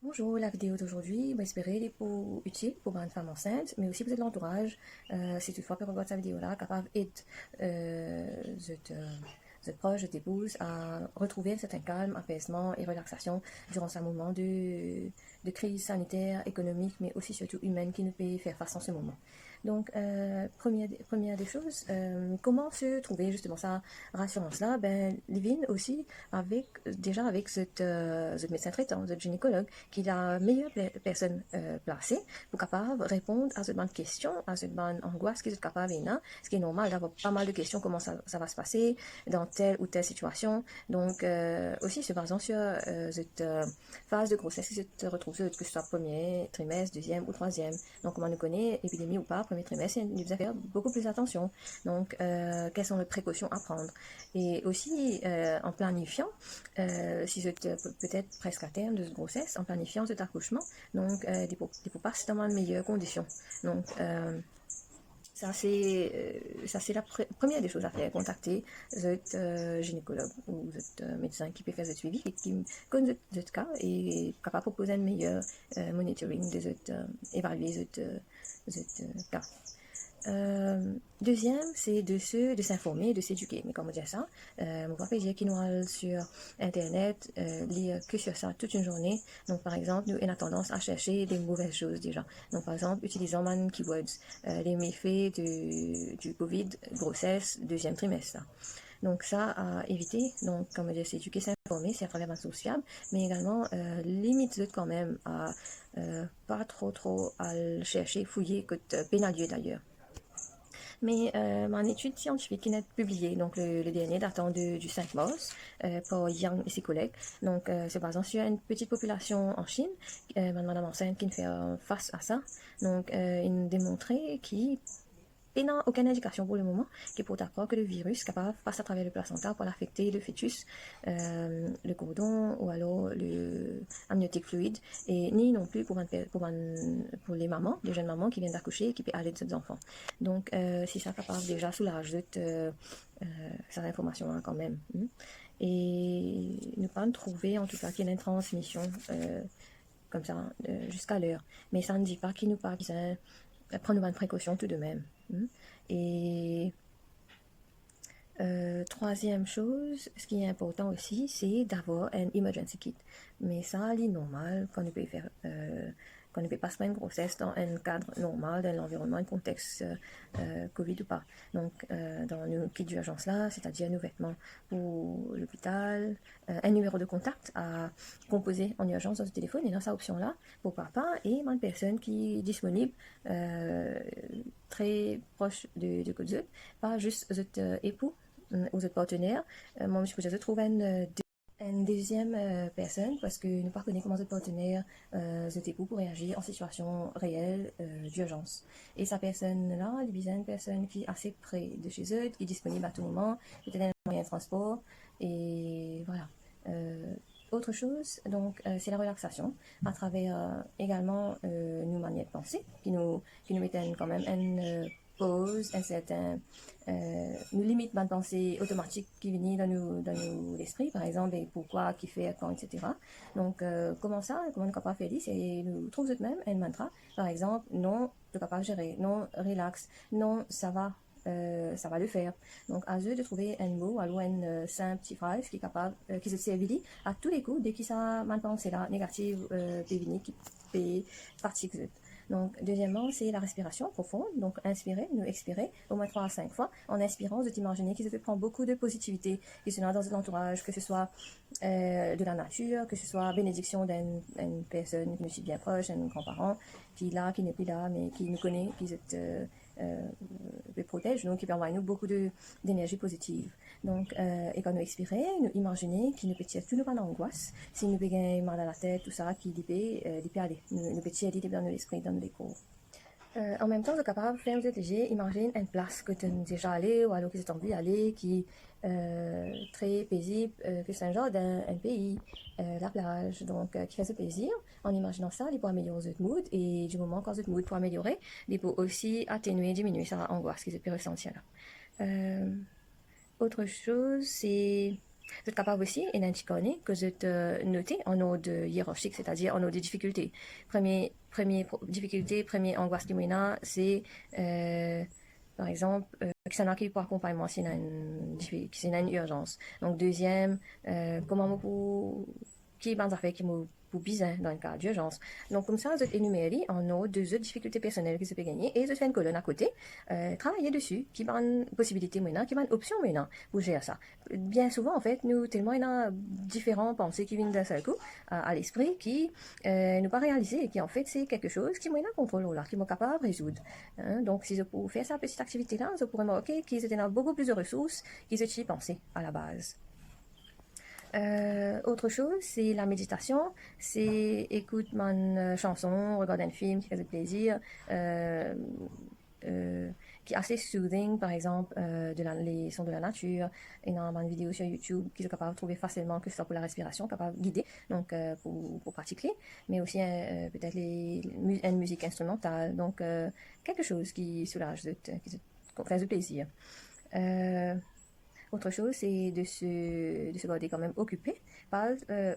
Bonjour, la vidéo d'aujourd'hui va espérer des pour utile pour une femme enceinte, mais aussi pour l'entourage. Si toutefois que regarde cette vidéo-là, capable d'aider cette proche, cette épouse à retrouver un certain calme, apaisement et relaxation durant ce moment de crise sanitaire, économique, mais aussi surtout humaine qui nous peut faire face en ce moment. Donc, première des choses, comment se trouver justement sa rassurance-là? Ben, Livine aussi, déjà avec ce médecin traitant, ce gynécologue, qui est la meilleure personne placée pour capable répondre à cette bonne question, à cette bonne angoisse qui est capable de ce qui est normal d'avoir pas mal de questions, comment ça va se passer dans telle ou telle situation. Donc, aussi, se basant sur cette phase de grossesse qui se retrouve, que ce soit premier trimestre, deuxième ou troisième. Donc, comme on nous connaît, épidémie ou pas, premier trimestre, il nous a faire beaucoup plus attention. Donc, quelles sont les précautions à prendre? Et aussi, en planifiant, si vous êtes peut-être presque à terme de cette grossesse, en planifiant cet accouchement, donc, des pour passer dans de meilleures conditions. Donc, ça, c'est la première des choses à faire, contacter votre gynécologue ou votre médecin qui peut faire ce suivi et qui connaît votre cas et capable de proposer un meilleur monitoring de votre, évaluer votre cas. Deuxième, c'est de s'informer, de s'éduquer. Mais comment dire ça? On va pas dire qu'ils nous allons sur Internet, lire que sur ça toute une journée. Donc, par exemple, nous, on a tendance à chercher des mauvaises choses déjà. Donc, par exemple, utilisons man keywords, les méfaits du Covid, grossesse, deuxième trimestre. Là. Donc, ça à éviter. Donc, comme dire, s'éduquer, s'informer, c'est à travers un sociable, mais également limite quand même à pas trop à le chercher, fouiller, que pénalier d'ailleurs. Mais mon étude scientifique qui est publiée, donc le dernier datant du 5 mars, par Yang et ses collègues, donc se basant sur une petite population en Chine, madame enceinte qui ne fait face à ça, donc il démontré qu'il et n'a aucune indication pour le moment qui pourrait croire que le virus capable passe à travers le placenta pour affecter le fœtus, le cordon ou alors le amniotique fluide, et ni non plus pour les mamans, les jeunes mamans qui viennent d'accoucher et qui peuvent aller de ces enfants. Donc, si ça capable déjà soulager cette information quand même. Et nous pas trouver en tout cas qu'il y ait une transmission comme ça jusqu'à l'heure. Mais ça ne dit pas qu'il nous pas besoin prendre une précaution tout de même. Et troisième chose, ce qui est important aussi, c'est d'avoir un emergency kit. Mais ça, c'est normal qu'on ne peut faire, qu'on ne peut pas se faire une grossesse dans un cadre normal, dans l'environnement, un contexte Covid ou pas. Donc, dans nos kits d'urgence là, c'est-à-dire nos vêtements pour l'hôpital, un numéro de contact à composer en urgence dans ce téléphone, et dans cette option-là, pour papa et une personne qui est disponible très proche de Côte pas juste votre époux ou votre partenaire. Moi, je peux trouver une deuxième personne parce que nous ne connaissons comment votre partenaire, votre époux pour réagir en situation réelle d'urgence. Et sa personne-là, il y a une personne qui est assez près de chez eux, qui est disponible à tout moment, peut-être un moyen de transport. Et voilà. Autre chose, donc, c'est la relaxation à travers également nos manières de penser qui nous mettent quand même une pause, un certain, nous limite ma pensée automatique qui vient dans nos esprits, par exemple, et pourquoi, qui fait, quand, etc. Donc, comment on est capable de faire ça? Et nous trouvons tout de même un mantra, par exemple, non, tu es capable de gérer, non, relax, non, ça va le faire. Donc, à eux de trouver un mot, alors une simple petite phrase qui est capable, qui se servit à tous les coups, dès qu'il ça mal pensé là, négative, pévinique, qui peut partir. Donc, deuxièmement, c'est la respiration profonde. Donc, inspirer, nous expirer au moins 3 à 5 fois. En inspirant, vous imaginez qu'il se prend beaucoup de positivité, que ce soit dans l'entourage, que ce soit de la nature, que ce soit bénédiction d'une personne qui nous suit bien proche, un grand-parent, qui est là, qui n'est plus là, mais qui nous connaît, qui protège, donc qui permet nous beaucoup d'énergie positive. Donc, et quand nous expirons, nous imaginons qu'il nous peut tirer tout nous pas d'angoisse, si nous avons mal à la tête, tout ça, qui peut aller, nous peut tirer dans l'esprit, dans le corps. En même temps, vous êtes capable de faire vous êtes léger, imagine une place que tu es déjà allé ou alors que tu as envie d'aller, qui est très paisible, que c'est un genre d'un pays, la plage, donc qui fait ce plaisir. En imaginant ça, il peut améliorer votre mood et du moment quand votre mood peut améliorer, il peut aussi atténuer, diminuer sa angoisse qui se peut ressentir là. Autre chose, c'est Vous êtes capable aussi, et d'un petit que vous êtes noté en ordre hiérarchique, c'est-à-dire en ordre de difficulté. Première difficulté, première angoisse qui m'a, c'est, par exemple, que ça n'a pas accompagnement si c'est une urgence. Donc, deuxième, comment vous, qui est affaire qui me pour besoin dans le cas d'urgence. Donc, comme ça, vous énumérez en ordre deux autres difficultés personnelles que vous pouvez gagner et vous faites une colonne à côté, travailler dessus, qui va une possibilité maintenant, qui va une option maintenant pour gérer ça. Bien souvent, en fait, nous, tellement il y a différents pensées qui viennent d'un seul coup à l'esprit qui nous pas réaliser et qui, en fait, c'est quelque chose qui m'a contrôle là, qui m'a capable de résoudre. Hein? Donc, si je pouvais faire cette petite activité-là, je pourrais me remarquer qu'ils étaient dans beaucoup plus de ressources qu'ils étaient pensés à la base. Autre chose, c'est la méditation, c'est écoute une chanson, regarde un film qui fait plaisir, qui est assez soothing, par exemple, les sons de la nature, énormément de vidéos sur YouTube qui sont capables de trouver facilement, que ce soit pour la respiration, capables de guider, donc pour pratiquer, mais aussi peut-être une musique instrumentale, donc quelque chose qui soulage, qui fait du plaisir. Autre chose, c'est de se garder quand même occupé, pas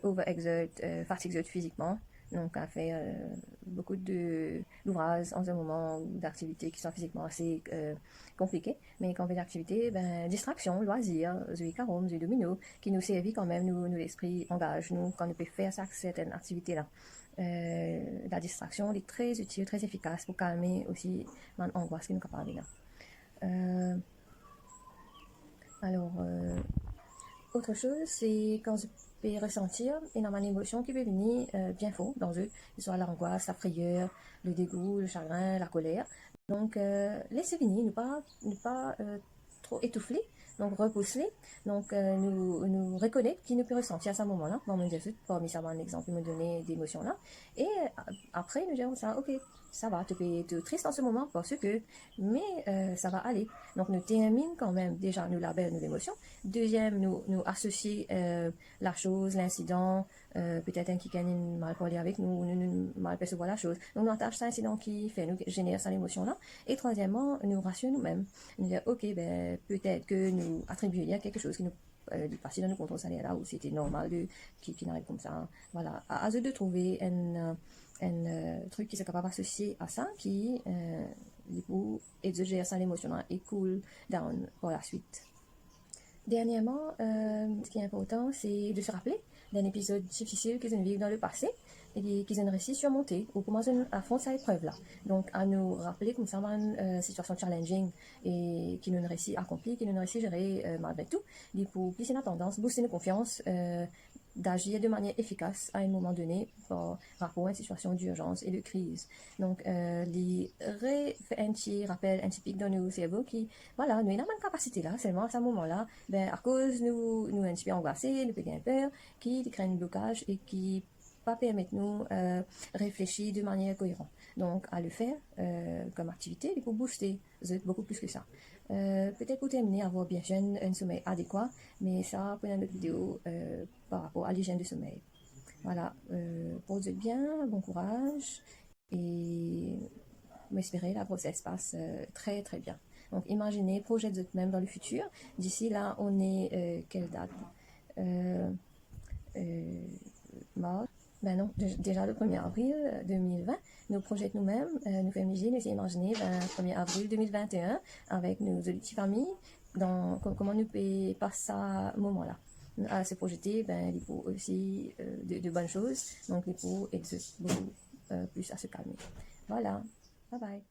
overexert, fatigue physiquement. Donc, à faire beaucoup d'ouvrages en ce moment, d'activités qui sont physiquement assez compliquées. Mais quand on fait d'activités, ben, distraction, loisirs, the carom, the domino, qui nous servent quand même, nous l'esprit engage, nous, quand on peut faire ça, certaines activités-là. La distraction est très utile, très efficace pour calmer aussi l'angoisse qui nous capable là. Alors, autre chose, c'est quand je peux ressentir énormément d'émotions qui peuvent venir bien fort dans eux, que ce soit l'angoisse, la frayeur, le dégoût, le chagrin, la colère. Donc, laissez venir, ne pas trop étouffer, donc repousser, donc nous reconnaître qui nous peut ressentir à ce moment-là. Bon, Jésus, parmi ça, un exemple, il me donnait des émotions-là. Et après, nous dirons ça, ok, ça va, tu peux être triste en ce moment parce que, mais ça va aller. Donc, nous termine quand même déjà nous label nos émotions. Deuxième, nous associe la chose, l'incident, peut-être un qui gagne mal parler avec nous, nous mal percevoir la chose. Donc, nous attache cet incident qui fait nous générer cette émotion-là. Et troisièmement, nous rassurons nous-mêmes. Nous dire, ok, ben, peut-être que nous attribuons quelque chose qui nous passé dans nos contrôles salaires là où c'était normal qui n'arrive comme ça. Voilà. À eux de trouver un truc qui est capable d'associer à ça, qui du coup exagère ça l'émotion et cool down pour la suite. Dernièrement, ce qui est important, c'est de se rappeler d'un épisode difficile qu'ils ont vécu dans le passé et qu'ils ont réussi à surmonter ou comment ils affrontent cette épreuve-là. Donc, à nous rappeler comme ça une situation challenging et qui nous réussit à accomplir, qui nous réussit à gérer malgré tout, pour plisser la tendance, booster nos confiances, d'agir de manière efficace à un moment donné par rapport à une situation d'urgence et de crise. Donc, les un petit rappel, un petit pic dans nos cerveaux qui, voilà, nous avons une capacité là, seulement à ce moment-là, ben, à cause nous un petit peu angoissés, nous avons peur, qui crée un blocage et qui pas permettre nous réfléchir de manière cohérente. Donc, à le faire comme activité, il faut booster beaucoup plus que ça. Peut-être pour terminer, avoir bien sûr un sommeil adéquat, mais ça, pour une autre vidéo par rapport à l'hygiène du sommeil. Voilà, posez bien, bon courage et m'espérer la grossesse passe très très bien. Donc imaginez, projetez même dans le futur. D'ici là, on est quelle date mars. Ben non, déjà le 1er avril 2020, nous projetons nous-mêmes, nous féminisiers, nous imaginer le 1er avril 2021 avec nos petites familles, comment nous pouvons passer à ce moment-là. À se projeter, ben, il faut aussi de bonnes choses, donc il faut être beaucoup plus à se calmer. Voilà, bye bye.